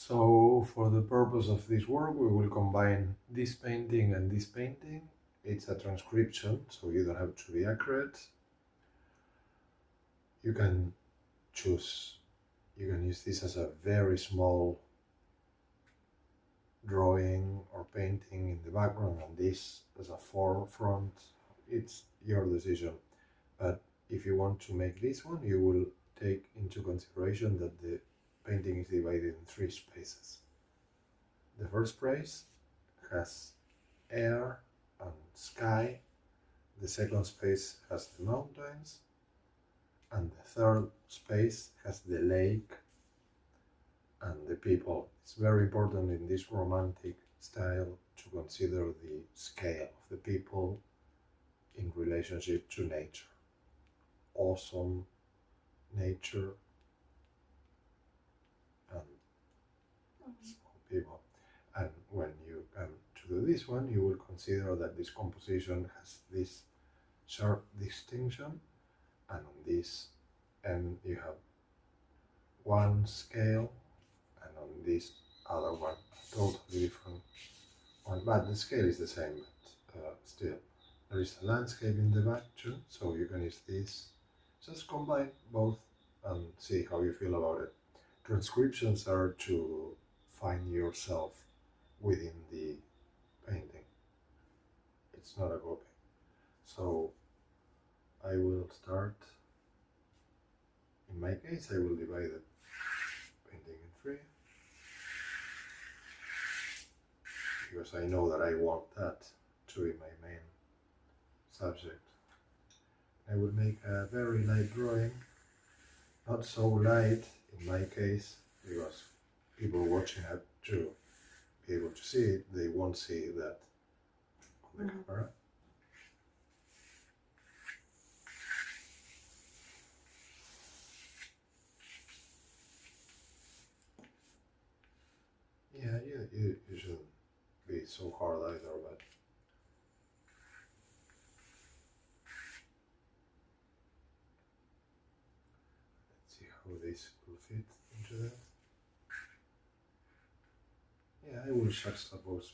So for the purpose of this work, we will combine this painting and this painting. It's a transcription, so you don't have to be accurate. You can choose, you can use this as a very small drawing or painting in the background and this as a forefront. It's your decision. But if you want to make this one, you will take into consideration that the painting is divided in 3 spaces. The first space has air and sky, the second space has the mountains, and the third space has the lake and the people. It's very important in this romantic style to consider the scale of the people in relationship to nature. Awesome nature and small people. And when you come to do this one, you will consider that this composition has this sharp distinction, and on this end you have one scale, and on this other one a totally different one, but the scale is the same, but still there is a landscape in the back too, so you can use this. Just combine both and see how you feel about it. Transcriptions are to find yourself within the painting. It's not a copy. So I will start. In my case, I will divide the painting in 3 because I know that I want that to be my main subject. I will make a very light drawing, not so light in my case because people watching have to be able to see it. They won't see that on the camera. Yeah, you shouldn't be so hard either, but let's see how this will fit into that. Yeah, I will juxtapose both.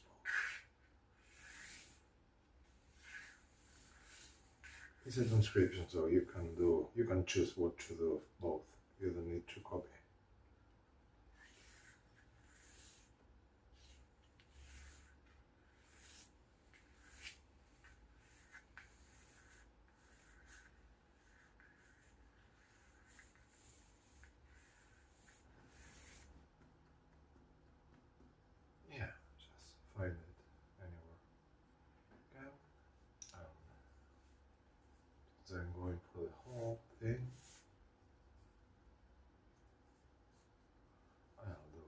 It's a transcription, so you can choose what to do both. You don't need to copy. Yeah, just find it anywhere. Okay. So I'm going for the whole thing. I'll do.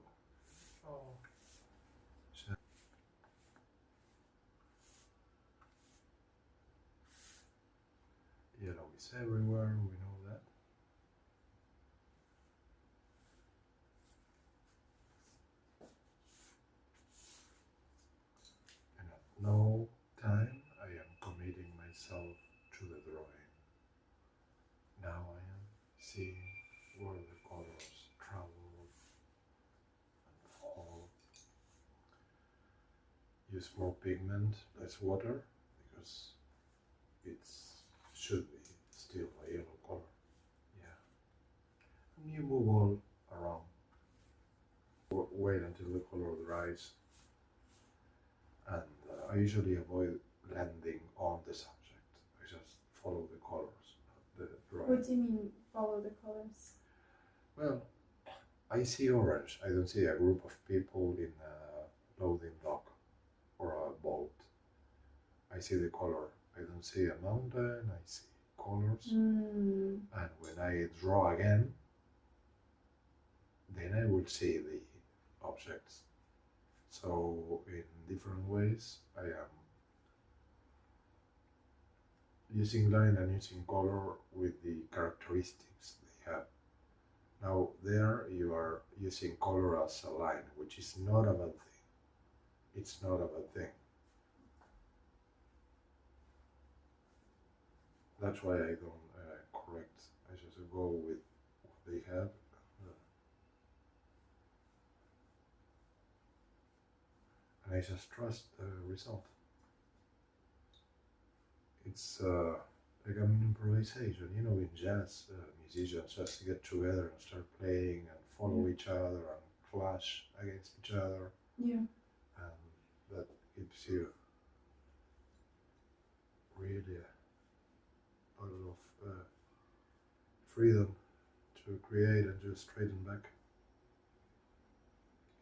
Oh. Yellow is everywhere, we know that. And at no time I am committing myself to the drawing. Now I am seeing where the colors travel and fall. Use more pigment, less water, because it should be still a yellow color. Yeah. And you move all around. Wait until the color dries. And I usually avoid landing on the subject. I just follow the colors, not the drawing. What do you mean, follow the colors? Well, I see orange. I don't see a group of people in a loading dock or a boat. I see the color. I don't see a mountain. I see colors. And when I draw again, then I will see the objects. So in different ways, I am using line and using color with the characteristics they have. Now there you are using color as a line, which is not a bad thing. It's not a bad thing. That's why I don't correct. I just go with what they have. and I just trust the result. It's like an improvisation, you know, in jazz, musicians just get together and start playing and follow each other and clash against each other. Yeah. And that gives you really a lot of freedom to create and just straighten back.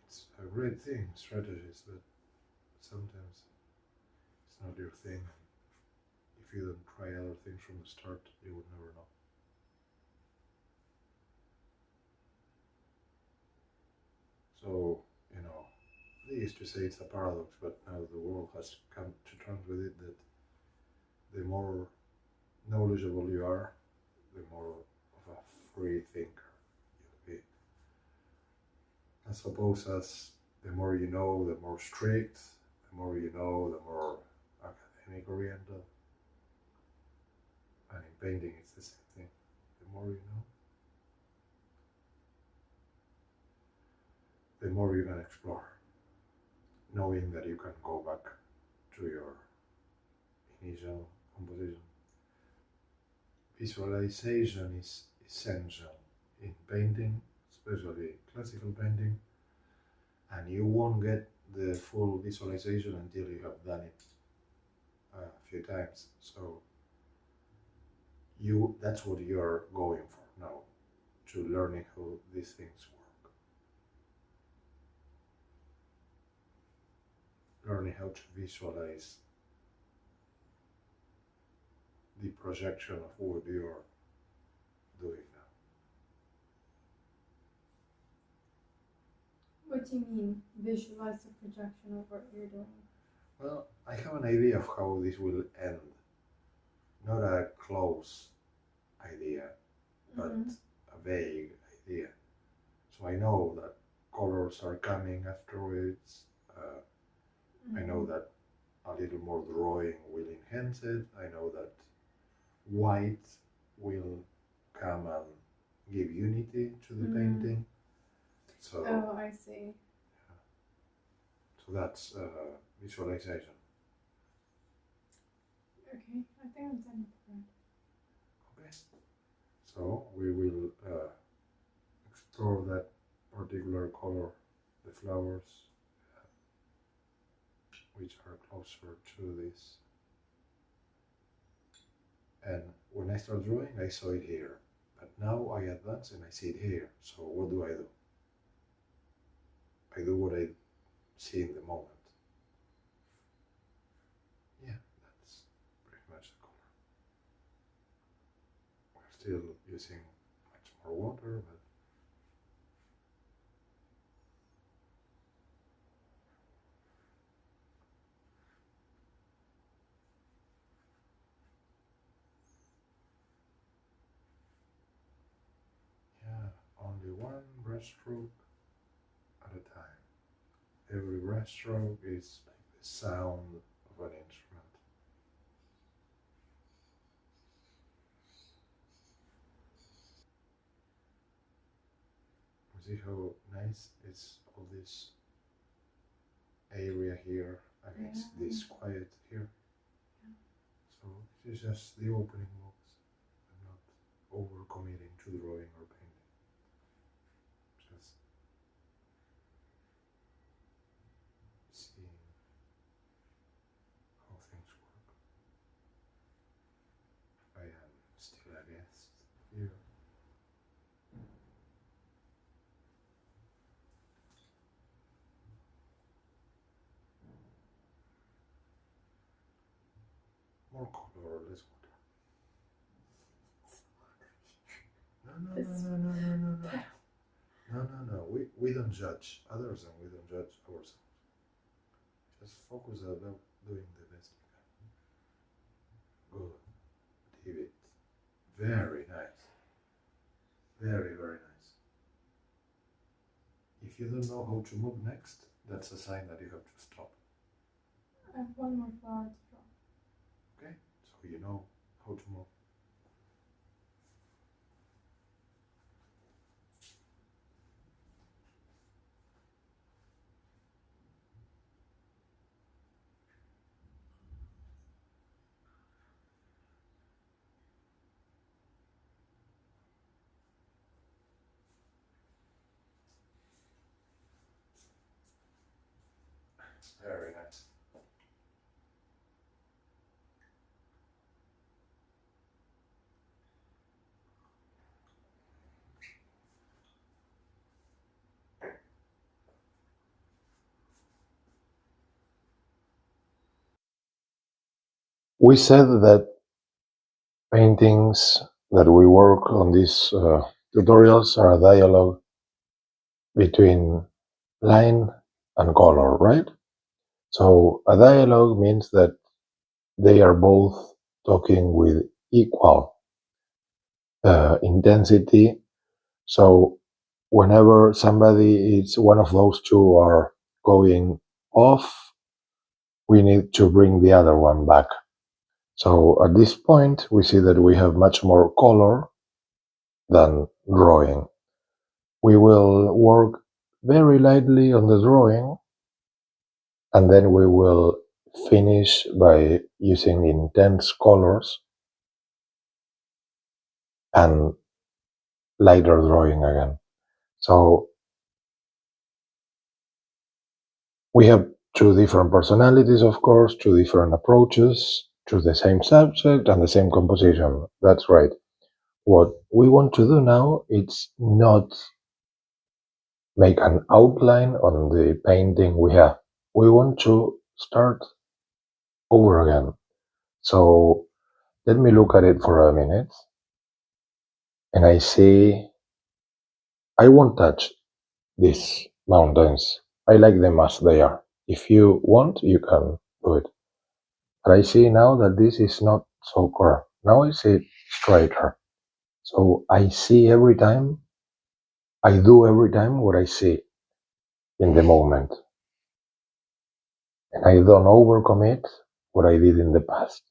It's a great thing, strategies, but sometimes it's not your thing. If you don't try other things from the start, you would never know. So, you know, they used to say it's a paradox, but now the world has come to terms with it that the more knowledgeable you are, the more of a free thinker you'll be. I suppose as the more you know, the more strict, the more you know, the more academic oriented. And in painting it's the same thing. The more you know, the more you can explore, knowing that you can go back to your initial composition. Visualization is essential in painting, especially classical painting, and you won't get the full visualization until you have done it a few times. So that's what you're going for now, to learning how these things work. Learning how to visualize the projection of what you're doing now. What do you mean, visualize the projection of what you're doing? Well, I have an idea of how this will end. Not a close idea, but a vague idea. So I know that colors are coming afterwards. I know that a little more drawing will enhance it. I know that white will come and give unity to the painting. So, oh, I see. Yeah. So that's visualization. Okay, I think I'm done with that. Okay. So we will explore that particular color, the flowers, which are closer to this. And when I start drawing, I saw it here. But now I advance and I see it here. So what do? I do what I see in the moment. Yeah, that's pretty much the color. We're still using much more water, but yeah, only one brush stroke at a time. Every brush stroke is like the sound of an instrument. You see how nice is all this area here against this quiet here? So this is just the opening box. I'm not overcommitting to drawing or painting. Just seeing how things work. I am still a guest here. More color, less water. No. We don't judge others and we don't judge ourselves. Just focus about doing the best you can. Good. Leave it. Very nice. Very, very nice. If you don't know how to move next, that's a sign that you have to stop. I have one more flower to draw. Okay? So you know how to move. Very nice. We said that paintings that we work on these tutorials are a dialogue between line and color, right? So a dialogue means that they are both talking with equal intensity. So whenever somebody is one of those two are going off, we need to bring the other one back. So at this point, we see that we have much more color than drawing. We will work very lightly on the drawing, and then we will finish by using intense colors and lighter drawing again. So we have two different personalities, of course, two different approaches to the same subject and the same composition. That's right. What we want to do now is not make an outline on the painting we have. We want to start over again. So let me look at it for a minute. And I see I won't touch these mountains. I like them as they are. If you want, you can do it. But I see now that this is not so curved. Now I see it straighter. So I see every time, I do every time what I see in the moment. And I don't overcommit what I did in the past.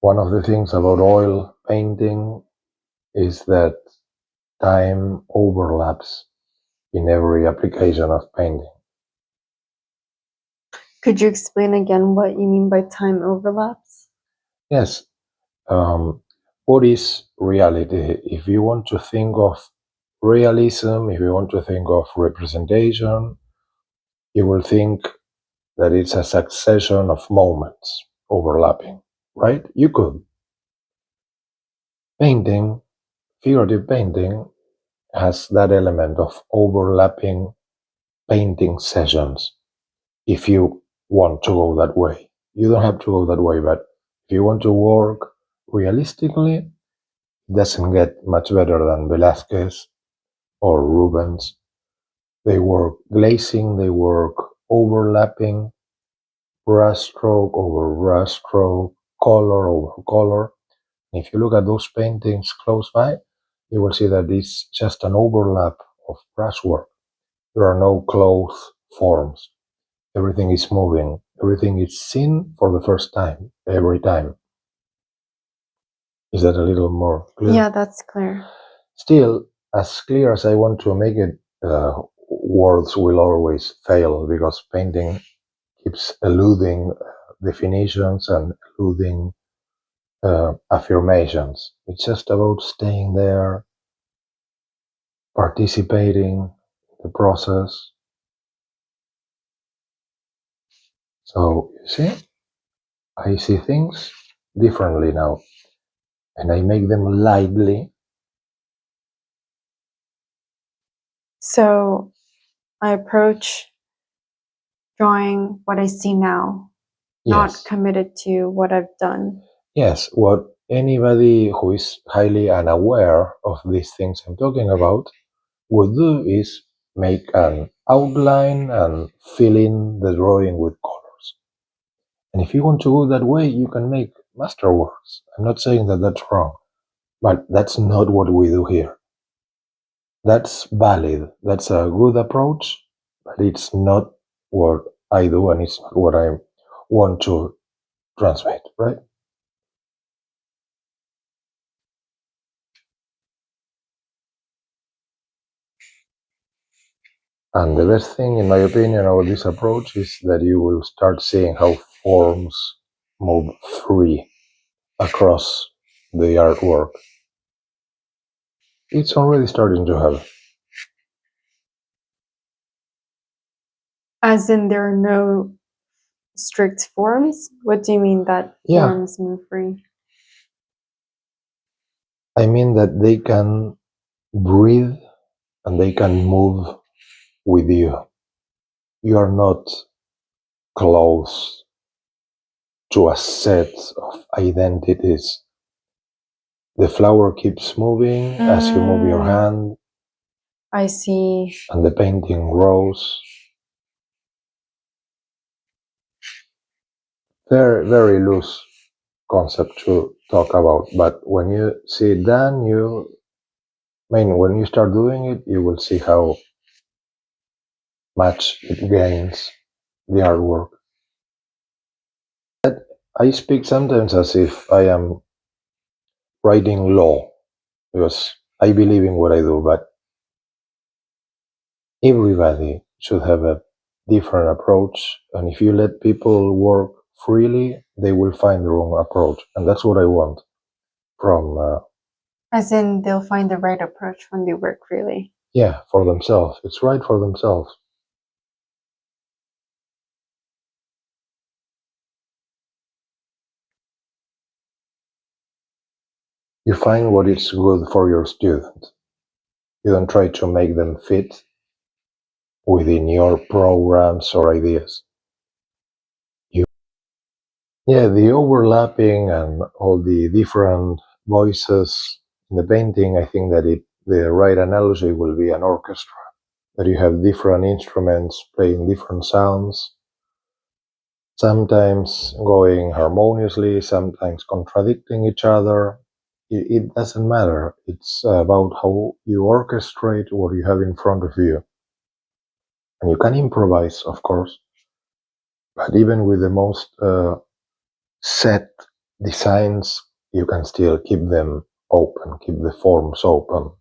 One of the things about oil painting is that time overlaps in every application of painting. Could you explain again what you mean by time overlaps? Yes. What is reality? If you want to think of realism, if you want to think of representation, you will think that it's a succession of moments overlapping, right? You could. Painting, figurative painting, has that element of overlapping painting sessions. If you want to go that way, you don't have to go that way, but if you want to work realistically, it doesn't get much better than Velázquez or Rubens. They work glazing, they work overlapping, brushstroke over brushstroke, color over color. And if you look at those paintings close by, you will see that it's just an overlap of brushwork. There are no close forms. Everything is moving. Everything is seen for the first time, every time. Is that a little more clear? Yeah, that's clear. Still, as clear as I want to make it, words will always fail because painting keeps eluding definitions and eluding affirmations. It's just about staying there, participating in the process. So, you see, I see things differently now, and I make them lightly. So I approach drawing what I see now, not Yes. committed to what I've done. Yes, what anybody who is highly unaware of these things I'm talking about would do is make an outline and fill in the drawing with colors. And if you want to go that way, you can make masterworks. I'm not saying that that's wrong, but that's not what we do here. That's valid. That's a good approach, but it's not what I do and it's not what I want to transmit, right? And the best thing, in my opinion, about this approach is that you will start seeing how forms move free across the artwork. It's already starting to happen. As in there are no strict forms? What do you mean that forms move free? I mean that they can breathe and they can move with you. You are not close to a set of identities. The flower keeps moving as you move your hand. I see. And the painting grows. Very, very loose concept to talk about, but when you see it done, when you start doing it, you will see how much it gains the artwork. I speak sometimes as if I am writing law, because I believe in what I do, but everybody should have a different approach, and if you let people work freely, they will find their own approach, and that's what I want from... As in, they'll find the right approach when they work freely. Yeah, for themselves. It's right for themselves. You find what is good for your student. You don't try to make them fit within your programs or ideas. The overlapping and all the different voices in the painting, I think that the right analogy will be an orchestra, that you have different instruments playing different sounds, sometimes going harmoniously, sometimes contradicting each other. It doesn't matter. It's about how you orchestrate what you have in front of you. And you can improvise, of course, but even with the most set designs, you can still keep them open, keep the forms open.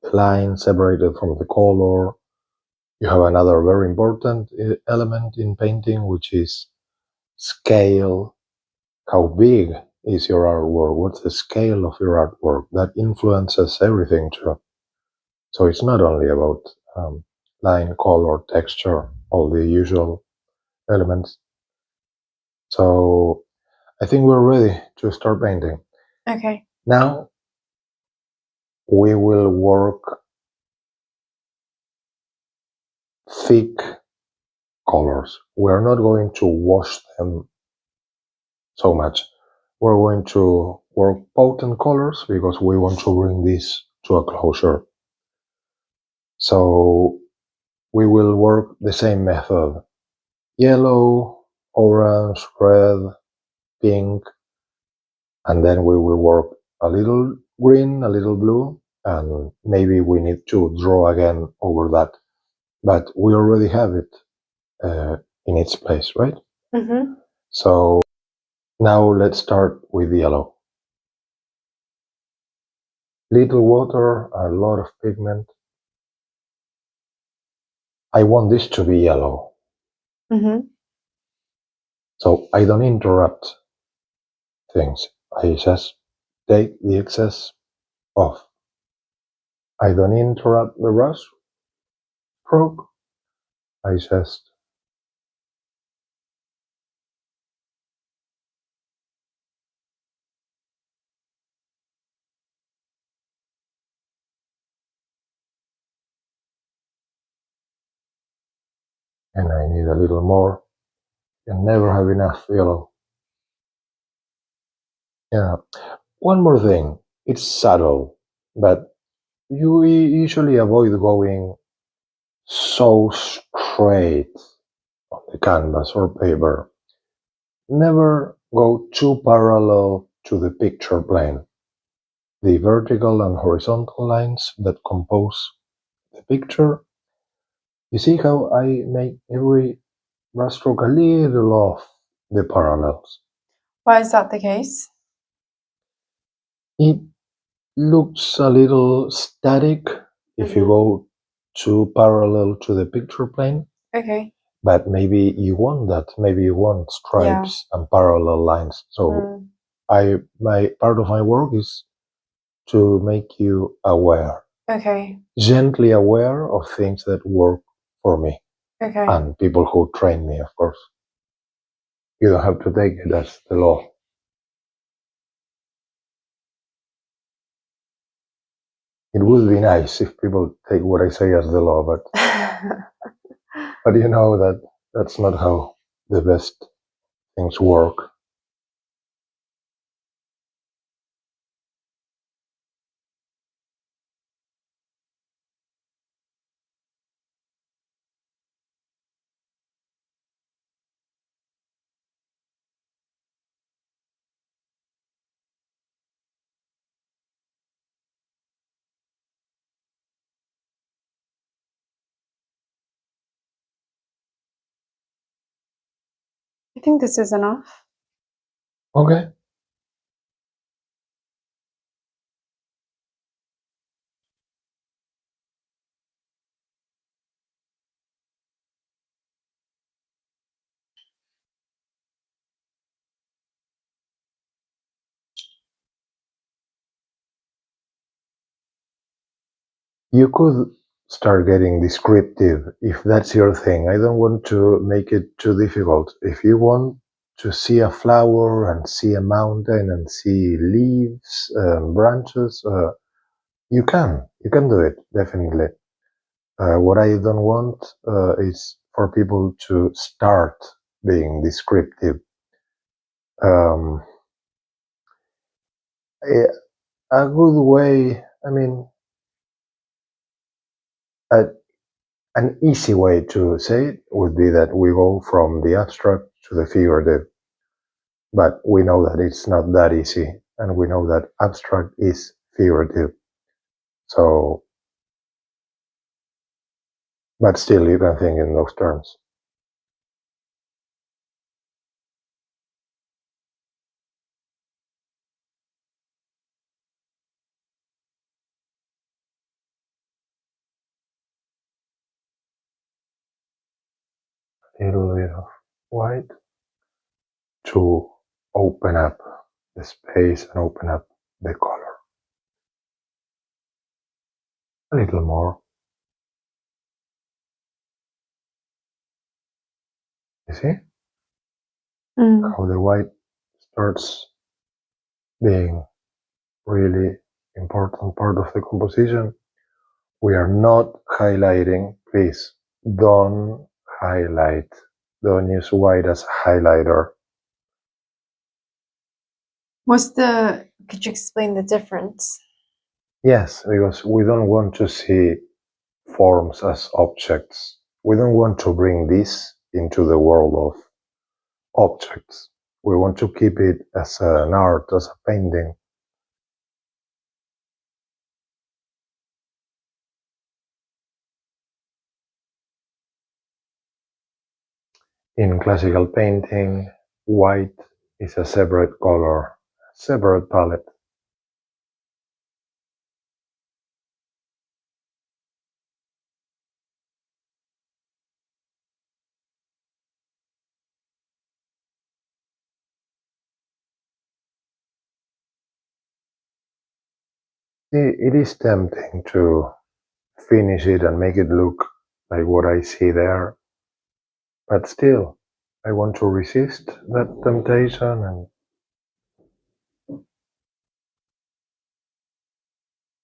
The line separated from the color. You have another very important element in painting, which is scale. How big is your artwork? What's the scale of your artwork? That influences everything too. So it's not only about line, color, texture, all the usual elements. So I think we're ready to start painting. Okay. Now we will work thick colors. We're not going to wash them so much. We're going to work potent colors because we want to bring this to a closure. So we will work the same method. Yellow, orange, red, pink, and then we will work a little green, a little blue, and maybe we need to draw again over that. But we already have it in its place, right? Mm-hmm. So now let's start with yellow. Little water, a lot of pigment. I want this to be yellow. Mm-hmm. So I don't interrupt things. I just take the excess off. I don't interrupt the brush stroke. I just and I need a little more. You can never have enough yellow. Yeah. One more thing. It's subtle, but you usually avoid going so straight on the canvas or paper. Never go too parallel to the picture plane. The vertical and horizontal lines that compose the picture. You see how I make every brushstroke a little off the parallels. Why is that the case? It looks a little static if you go too parallel to the picture plane. Okay. But maybe you want that. Maybe you want stripes and parallel lines. So my part of my work is to make you aware. Okay. Gently aware of things that work for me. Okay. And people who train me, of course. You don't have to take it as the law. It would be nice if people take what I say as the law, but but you know that that's not how the best things work. I think this is enough. Okay. You could start getting descriptive if that's your thing. I don't want to make it too difficult. If you want to see a flower and see a mountain and see leaves, branches, you can do it, definitely. What I don't want is for people to start being descriptive. Um, a good way, I mean, an easy way to say it would be that we go from the abstract to the figurative. But we know that it's not that easy, and we know that abstract is figurative. So, but still, you can think in those terms. A little bit of white to open up the space and open up the color. A little more. You see how the white starts being really important part of the composition. We are not highlighting, please don't highlight. Don't use white as highlighter. Could you explain the difference? Yes, because we don't want to see forms as objects. We don't want to bring this into the world of objects. We want to keep it as an art, as a painting. In classical painting, white is a separate color, separate palette. It is tempting to finish it and make it look like what I see there, but still, I want to resist that temptation and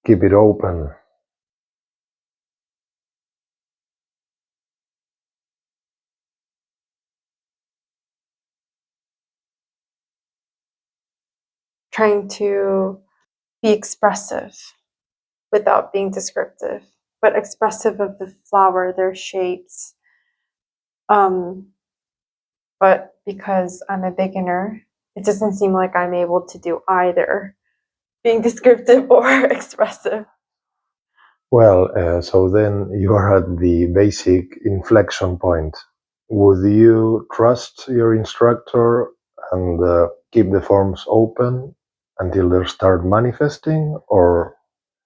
keep it open. Trying to be expressive without being descriptive, but expressive of the flower, their shapes. But because I'm a beginner, it doesn't seem like I'm able to do either, being descriptive or expressive. Well, so then you are at the basic inflection point. Would you trust your instructor and keep the forms open until they start manifesting, or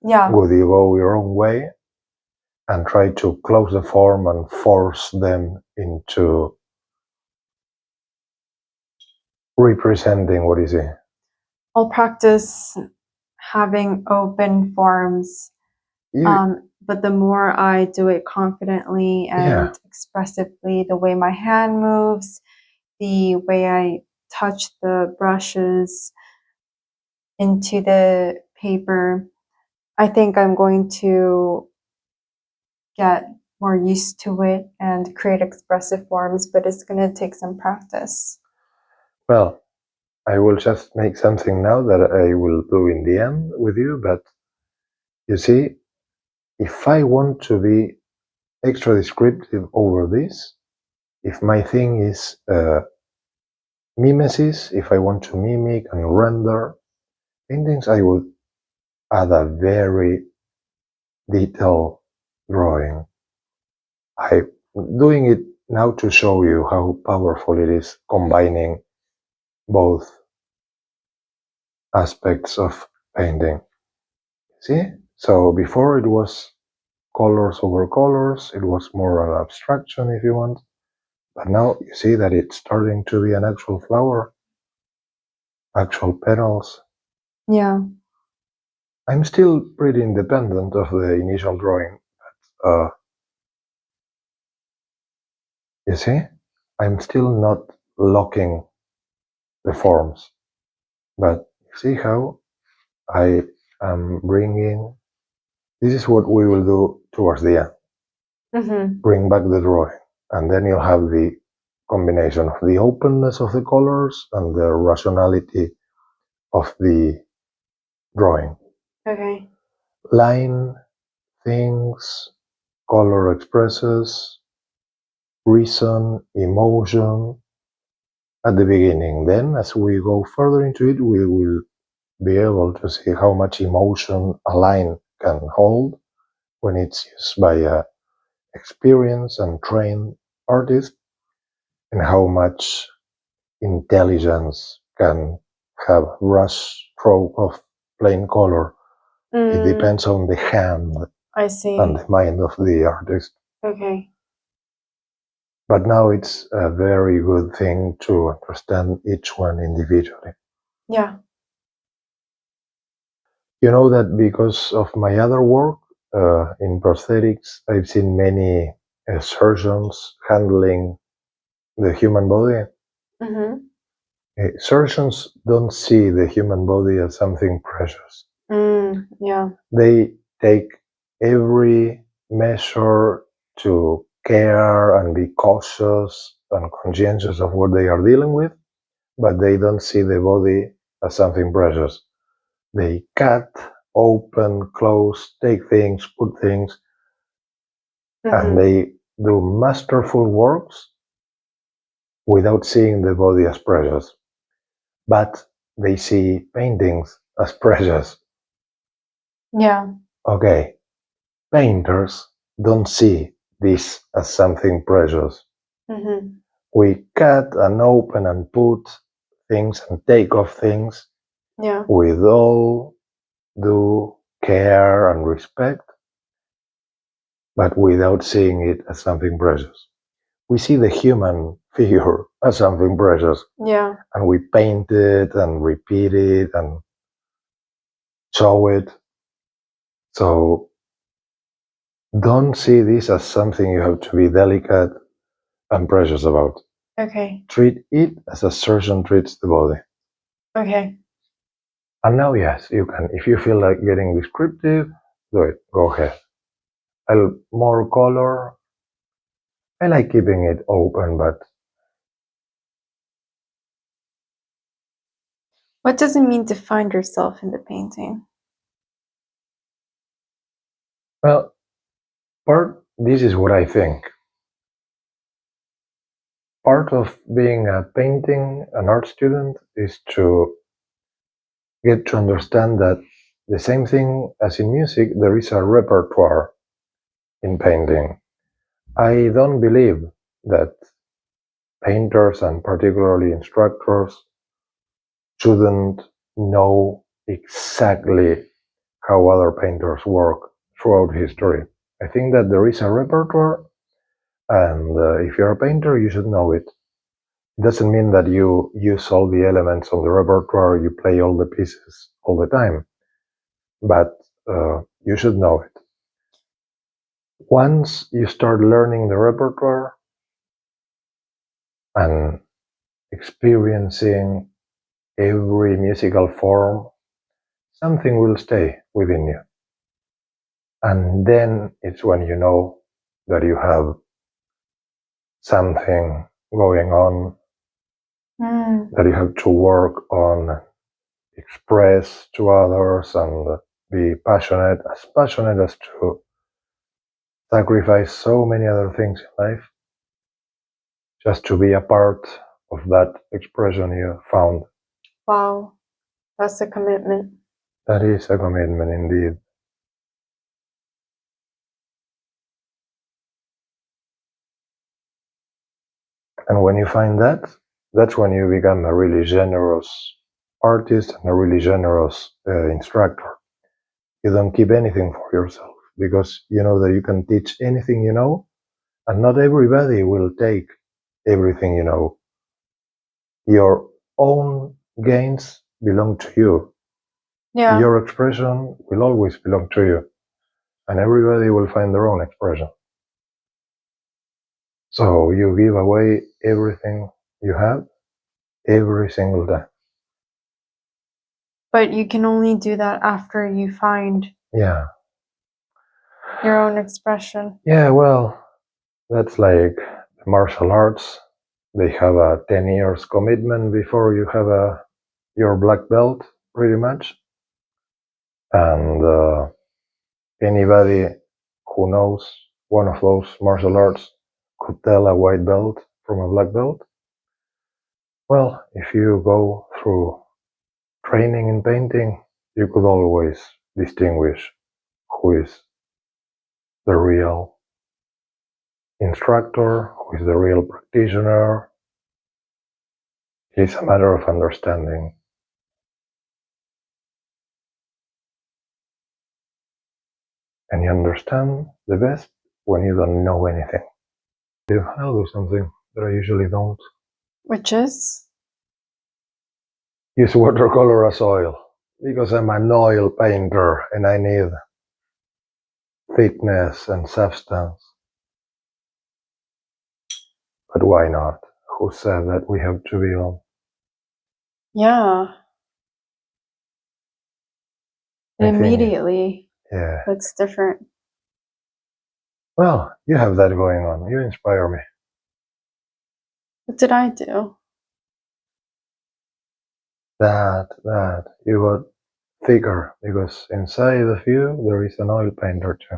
would you go your own way and try to close the form and force them into representing what is it? I'll practice having open forms but the more I do it confidently and expressively, the way my hand moves, the way I touch the brushes into the paper, I think I'm going to get more used to it and create expressive forms, but it's going to take some practice. Well, I will just make something now that I will do in the end with you, but you see, if I want to be extra descriptive over this, if my thing is mimesis, if I want to mimic and render paintings, I would add a very detailed drawing. I'm doing it now to show you how powerful it is combining both aspects of painting. See? So before it was colors over colors, it was more an abstraction if you want. But now you see that it's starting to be an actual flower, actual petals. Yeah. I'm still pretty independent of the initial drawing, but you see, I'm still not locking the forms. But see how I am bringing. This is what we will do towards the end. Mm-hmm. Bring back the drawing, and then you'll have the combination of the openness of the colors and the rationality of the drawing. Okay. Line, things, color expresses, reason, emotion at the beginning. Then, as we go further into it, we will be able to see how much emotion a line can hold when it's used by a experienced and trained artist, and how much intelligence can have rush stroke of plain color. It depends on the hand I see. and the mind of the artist. Okay. But now it's a very good thing to understand each one individually. Yeah. You know that because of my other work in prosthetics, I've seen many surgeons handling the human body. Mm-hmm. Surgeons don't see the human body as something precious. Yeah. They take every measure to care and be cautious and conscientious of what they are dealing with, but they don't see the body as something precious. They cut, open, close, take things, put things, and they do masterful works without seeing the body as precious. But they see paintings as precious. Yeah. Okay, painters don't see this as something precious. Mm-hmm. We cut and open and put things and take off things Yeah. with all due care and respect, but without seeing it as something precious. We see the human figure as something precious. Yeah. And we paint it and repeat it and show it. So don't see this as something you have to be delicate and precious about. Okay. Treat it as a surgeon treats the body. Okay. And now, yes, you can. If you feel like getting descriptive, do it. Go ahead. More color. I like keeping it open, but What does it mean to find yourself in the painting? well, this is what I think. Part of being a painting, an art student, is to get to understand that the same thing as in music, there is a repertoire in painting. I don't believe that painters and particularly instructors shouldn't know exactly how other painters work throughout history. I think that there is a repertoire, and if you're a painter, you should know it. It doesn't mean that you use all the elements on the repertoire, you play all the pieces all the time, but you should know it. Once you start learning the repertoire and experiencing every musical form, something will stay within you. And then it's when you know that you have something going on, that you have to work on, express to others, and be passionate as to sacrifice so many other things in life just to be a part of that expression you found. Wow, that's a commitment. That is a commitment indeed. And when you find that, that's when you become a really generous artist and a really generous instructor. You don't keep anything for yourself because you know that you can teach anything you know, and not everybody will take everything you know. Your own gains belong to you. Yeah. Your expression will always belong to you, and everybody will find their own expression. So you give away everything you have every single time. But you can only do that after you find Yeah. your own expression. Yeah, well, that's like martial arts. They have a 10 years commitment before you have your black belt, pretty much. And anybody who knows one of those martial arts could tell a white belt from a black belt. Well, if you go through training in painting, you could always distinguish who is the real instructor, who is the real practitioner. It's a matter of understanding. And you understand the best when you don't know anything. I'll do something that I usually don't. Which is? Use watercolor as oil, because I'm an oil painter and I need thickness and substance. But why not? Who said that we have to be all? Yeah. Immediately. Yeah. That's different. Well, you have that going on. You inspire me. What did I do? That. You got thicker, because inside of you there is an oil painter too.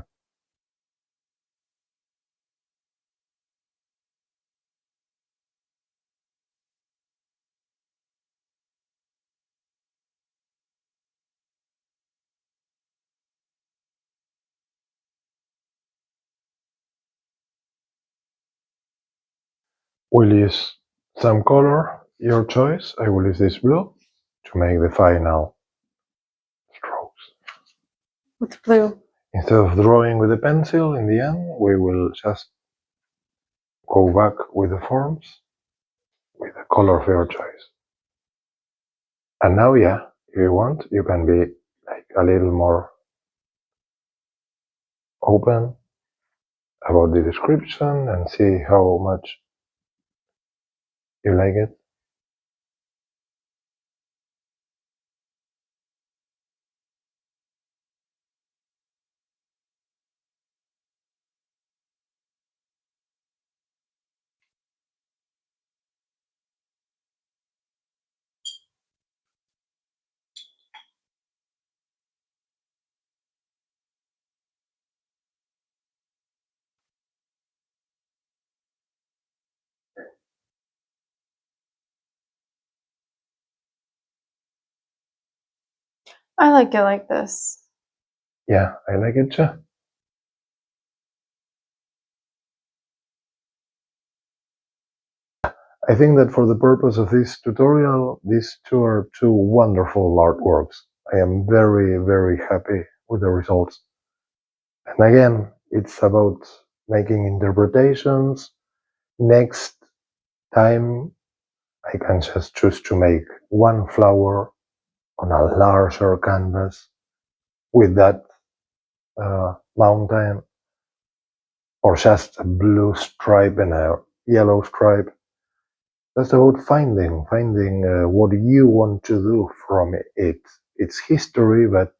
We'll use some color, your choice. I will use this blue to make the final strokes. What's blue? Instead of drawing with a pencil in the end, we will just go back with the forms with the color of your choice. And now, yeah, if you want, you can be like a little more open about the description and see how much you like it. I like it like this. Yeah, I like it too. I think that for the purpose of this tutorial, these two are two wonderful artworks. I am very, very happy with the results. And again, it's about making interpretations. Next time, I can just choose to make one flower on a larger canvas with that mountain or just a blue stripe and a yellow stripe. That's about finding what you want to do from it. It's history, but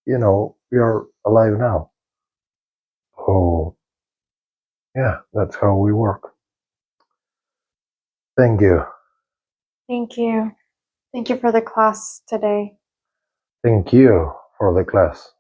you know, we are alive now. Oh, yeah, that's how we work. Thank you. Thank you. Thank you for the class today. Thank you for the class.